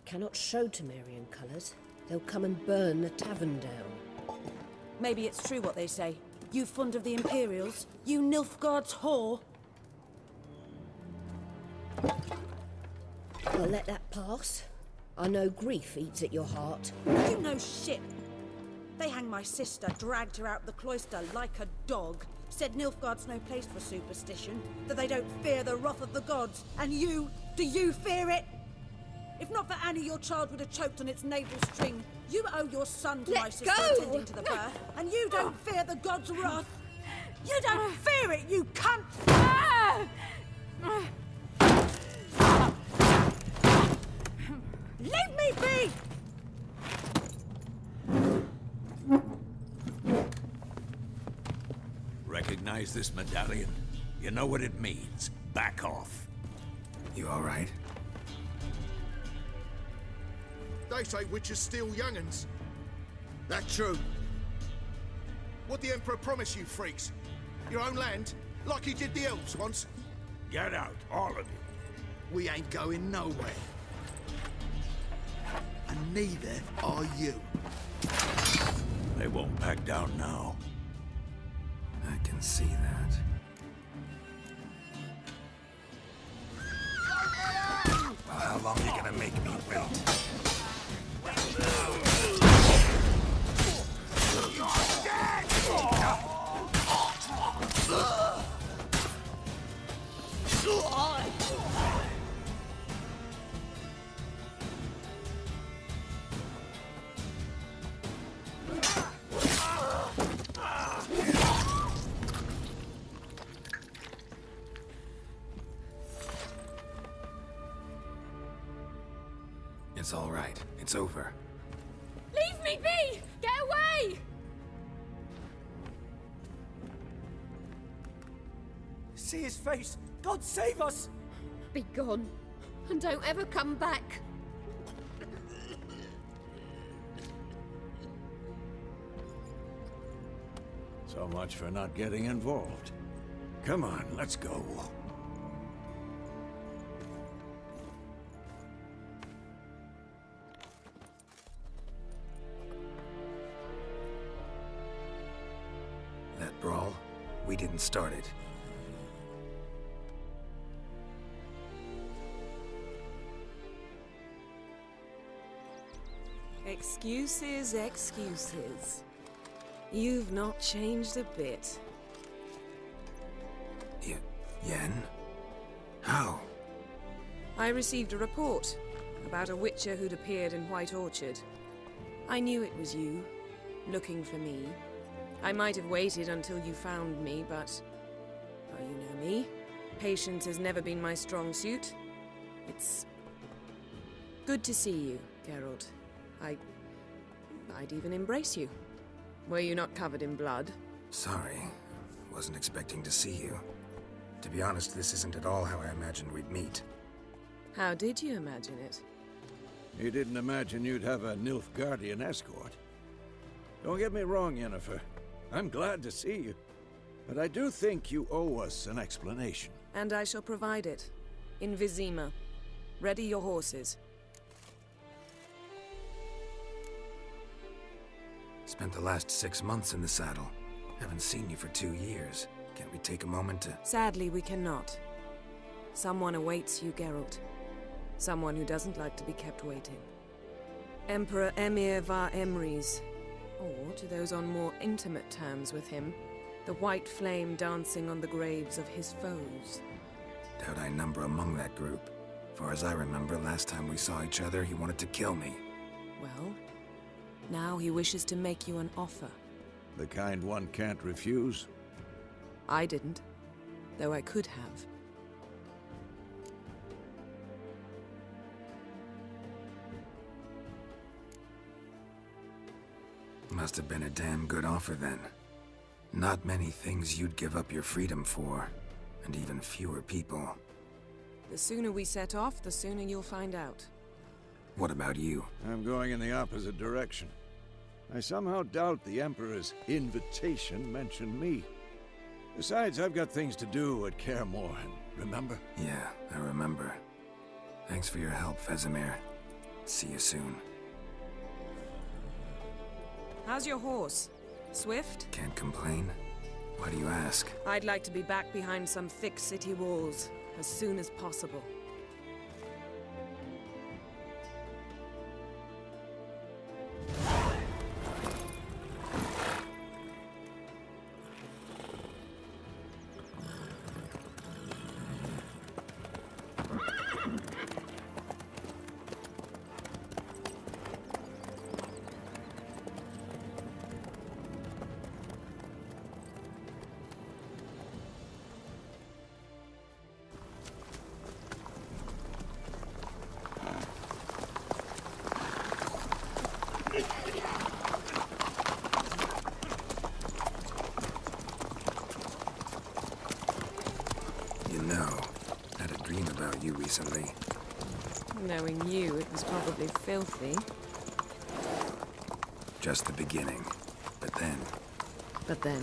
cannot show Temerian colours. They'll come and burn the tavern down. Maybe it's true what they say. You fond of the Imperials? You Nilfgaard's whore? I'll let that pass. I know grief eats at your heart. You know shit. They hanged my sister, dragged her out the cloister like a dog. Said Nilfgaard's no place for superstition, that they don't fear the wrath of the gods. And you, do you fear it? If not for Annie, your child would have choked on its navel string. You owe your son to my sister attending to the birth, and you don't fear the gods' wrath. You don't fear it, you cunt! Leave me be! Recognize this medallion? You know what it means. Back off. You all right? They say witches steal young'uns. That true? What the Emperor promise you, freaks? Your own land? Like he did the elves once? Get out, all of you. We ain't going nowhere. And neither are you. They won't back down now. I can see that. Well, how long are you gonna make me wait? It's all right. It's over. Leave me be! Get away! See his face! God save us! Be gone, and don't ever come back. So much for not getting involved. Come on, let's go. That brawl, we didn't start it. Excuses, excuses. You've not changed a bit. Yen? How? I received a report about a witcher who'd appeared in White Orchard. I knew it was you, looking for me. I might have waited until you found me, but... oh, you know me. Patience has never been my strong suit. It's... good to see you, Geralt. I'd even embrace you. Were you not covered in blood? Sorry. Wasn't expecting to see you. To be honest, this isn't at all how I imagined we'd meet. How did you imagine it? You didn't imagine you'd have a Nilfgaardian escort. Don't get me wrong, Yennefer. I'm glad to see you. But I do think you owe us an explanation. And I shall provide it. In Vizima. Ready your horses. Spent the last 6 months in the saddle. Haven't seen you for 2 years. Can't we take a moment to... Sadly, we cannot. Someone awaits you, Geralt. Someone who doesn't like to be kept waiting. Emperor Emir var Emrys. Or, to those on more intimate terms with him, the white flame dancing on the graves of his foes. Doubt I number among that group. Far as I remember, last time we saw each other, he wanted to kill me. Well, now he wishes to make you an offer. The kind one can't refuse? I didn't, though I could have. Must have been a damn good offer then. Not many things you'd give up your freedom for, and even fewer people. The sooner we set off, the sooner you'll find out. What about you? I'm going in the opposite direction. I somehow doubt the Emperor's invitation mentioned me. Besides, I've got things to do at Kaer Morhen, remember? Yeah, I remember. Thanks for your help, Vesemir. See you soon. How's your horse? Swift? Can't complain. Why do you ask? I'd like to be back behind some thick city walls as soon as possible. You know, I had a dream about you recently. Knowing you, it was probably filthy. Just the beginning. But then... But then...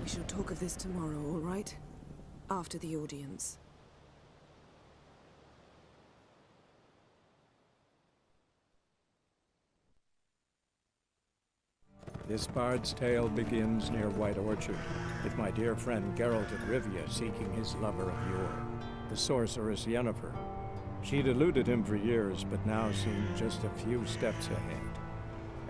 We shall talk of this tomorrow, all right? After the audience. This bard's tale begins near White Orchard, with my dear friend Geralt of Rivia seeking his lover of yore, the sorceress Yennefer. She'd eluded him for years, but now seemed just a few steps ahead.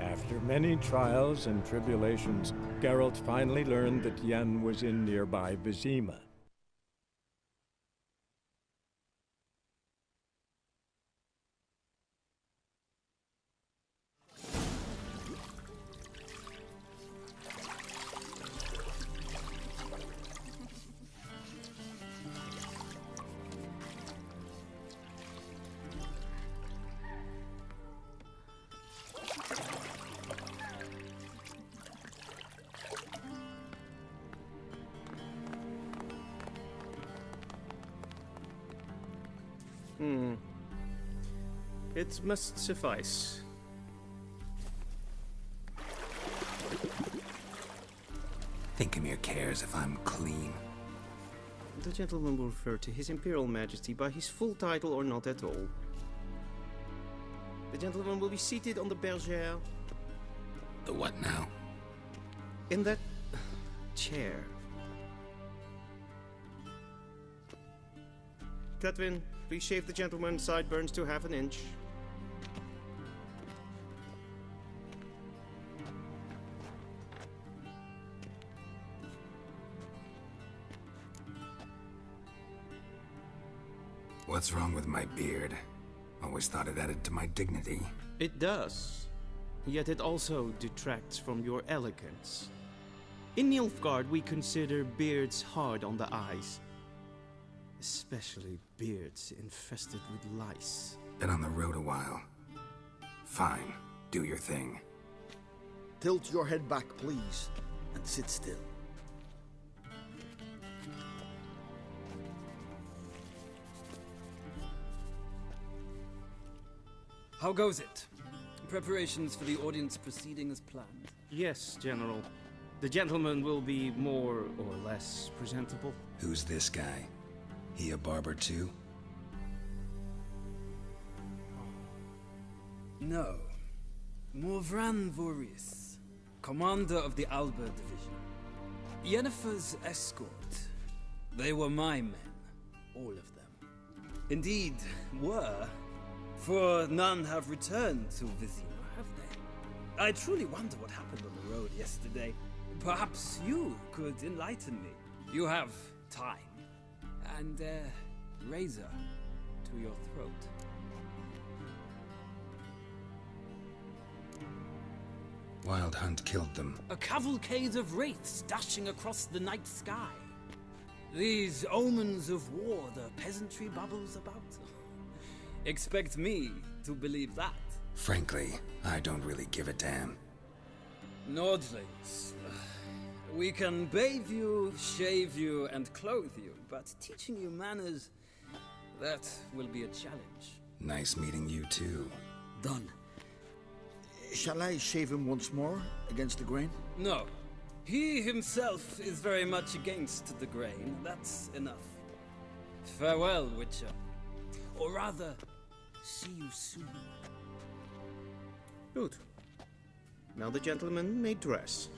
After many trials and tribulations, Geralt finally learned that Yen was in nearby Vizima. It must suffice. Thinkamere cares if I'm clean. The gentleman will refer to His Imperial Majesty by his full title or not at all. The gentleman will be seated on the bergère. The what now? In that chair. Cletwin, please shave the gentleman's sideburns to half an inch. What's wrong with my beard? Always thought it added to my dignity. It does. Yet it also detracts from your elegance. In Nilfgard, we consider beards hard on the eyes. Especially beards infested with lice. Been on the road a while. Fine, do your thing. Tilt your head back, please, and sit still. How goes it? Preparations for the audience proceeding as planned? Yes, General. The gentleman will be more or less presentable. Who's this guy? He a barber too? No. Morvran Voorhis, commander of the Alba Division. Yennefer's escort. They were my men, all of them. Indeed, were. For none have returned to Vizima, have they? I truly wonder what happened on the road yesterday. Perhaps you could enlighten me. You have time. And a razor to your throat. Wild Hunt killed them. A cavalcade of wraiths dashing across the night sky. These omens of war the peasantry bubbles about. Expect me to believe that. Frankly, I don't really give a damn. Nordlings. We can bathe you, shave you, and clothe you, but teaching you manners, that will be a challenge. Nice meeting you too. Done. Shall I shave him once more, against the grain? No. He himself is very much against the grain. That's enough. Farewell, Witcher. Or rather, see you soon. Good. Now the gentleman may dress.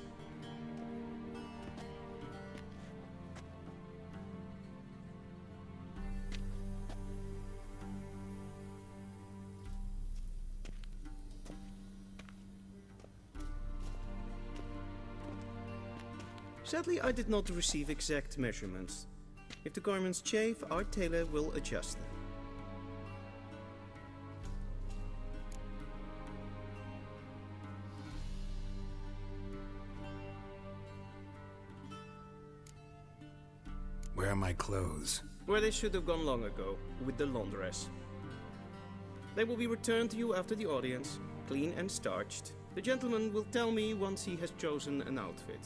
Sadly, I did not receive exact measurements. If the garments chafe, our tailor will adjust them. Where are my clothes? Where they should have gone long ago, with the laundress. They will be returned to you after the audience, clean and starched. The gentleman will tell me once he has chosen an outfit.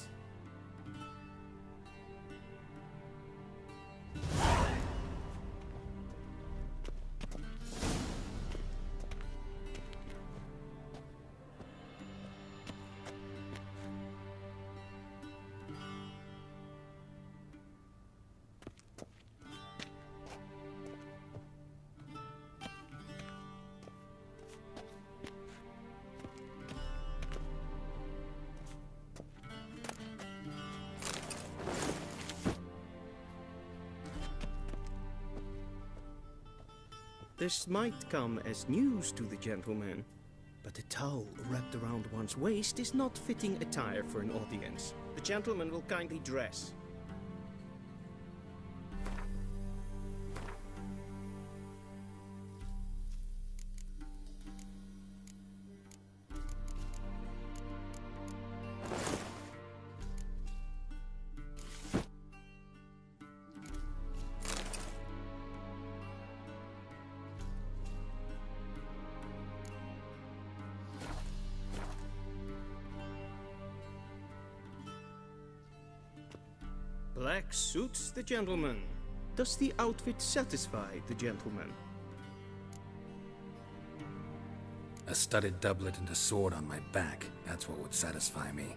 This might come as news to the gentleman, but a towel wrapped around one's waist is not fitting attire for an audience. The gentleman will kindly dress. Black suits the gentleman. Does the outfit satisfy the gentleman? A studded doublet and a sword on my back, that's what would satisfy me.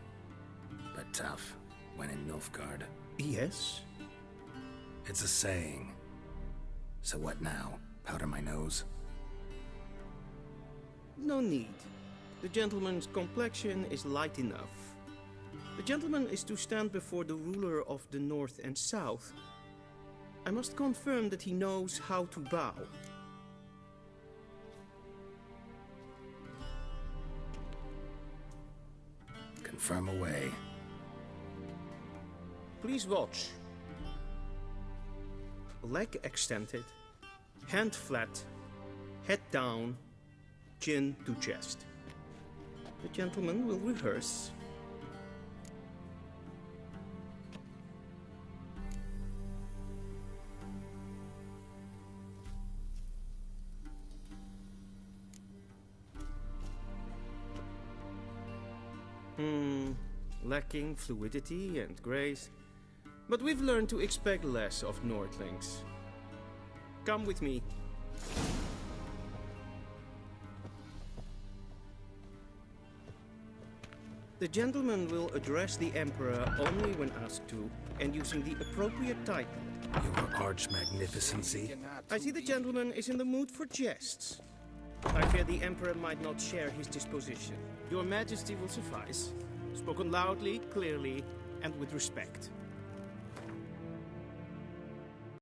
But tough, when in Nilfgard. Yes? It's a saying. So what now? Powder my nose? No need. The gentleman's complexion is light enough. The gentleman is to stand before the ruler of the North and South. I must confirm that he knows how to bow. Confirm away. Please watch. Leg extended, hand flat, head down, chin to chest. The gentleman will rehearse. Lacking fluidity and grace. But we've learned to expect less of Nordlings. Come with me. The gentleman will address the Emperor only when asked to, and using the appropriate title. Your Arch-Magnificency. I see the gentleman is in the mood for jests. I fear the Emperor might not share his disposition. Your Majesty will suffice. Spoken loudly, clearly, and with respect.